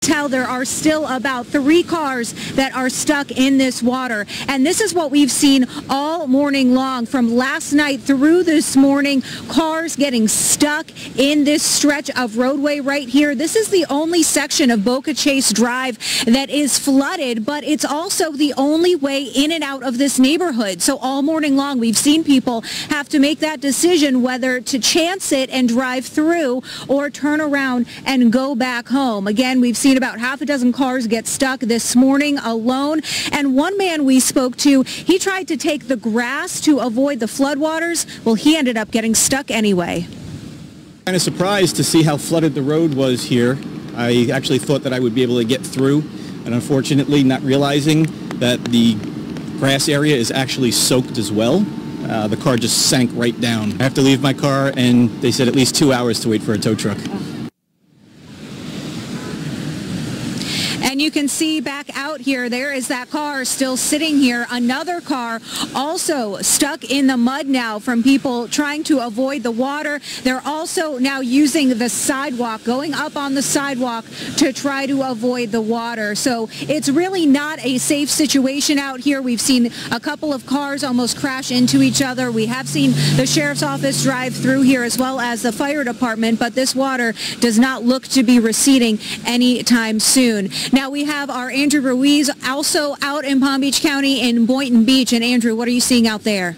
tell there are still about 3 cars that are stuck in this water. And this is what we've seen all morning long, from last night through this morning. Cars getting stuck in this stretch of roadway right here. This is the only section of Boca Chase Drive that is flooded, but it's also the only way in and out of this neighborhood. So all morning long we've seen people have to make that decision whether to chance it and drive through or turn around and go back home. Again, we've seen about half a dozen cars get stuck this morning alone. And one man we spoke to, he tried to take the grass to avoid the floodwaters. Well, he ended up getting stuck anyway. Kind of surprised to see how flooded the road was here. I actually thought that I would be able to get through, and unfortunately not realizing that the grass area is actually soaked as well. The car just sank right down. I have to leave my car, and they said at least 2 hours to wait for a tow truck. And you can see back out here, there is that car still sitting here. Another car also stuck in the mud now from people trying to avoid the water. They're also now using the sidewalk, going up on the sidewalk to try to avoid the water. So it's really not a safe situation out here. We've seen a couple of cars almost crash into each other. We have seen the sheriff's office drive through here as well as the fire department, but this water does not look to be receding anytime soon. Now we have our Andrew Ruiz also out in Palm Beach County in Boynton Beach. And Andrew, what are you seeing out there?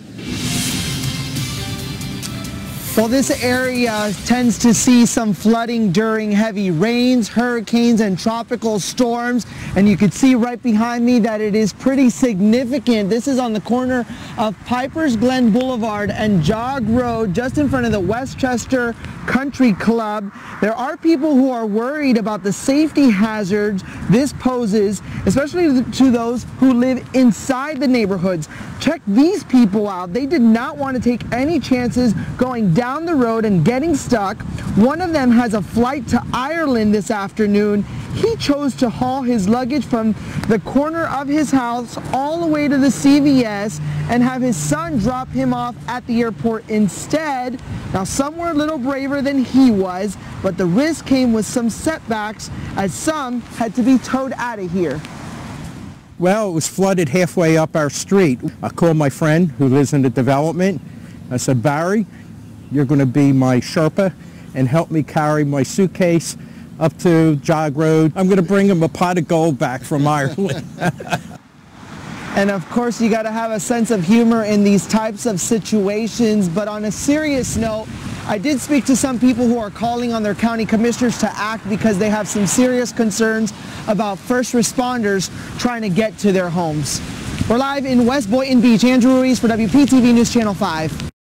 Well, this area tends to see some flooding during heavy rains, hurricanes, and tropical storms. And you can see right behind me that it is pretty significant. This is on the corner of Piper's Glen Boulevard and Jog Road, just in front of the Westchester Country Club. There are people who are worried about the safety hazards this poses, especially to those who live inside the neighborhoods. Check these people out. They did not want to take any chances going down the road and getting stuck. One of them has a flight to Ireland this afternoon. He chose to haul his luggage from the corner of his house all the way to the CVS and have his son drop him off at the airport instead. Now, some were a little braver than he was, but the risk came with some setbacks as some had to be towed out of here. Well, it was flooded halfway up our street. I called my friend who lives in the development. I said, Barry, you're going to be my Sherpa and help me carry my suitcase up to Jog Road. I'm going to bring him a pot of gold back from Ireland. And of course, you got to have a sense of humor in these types of situations. But on a serious note, I did speak to some people who are calling on their county commissioners to act because they have some serious concerns about first responders trying to get to their homes. We're live in West Boynton Beach. Andrew Ruiz for WPTV News Channel 5.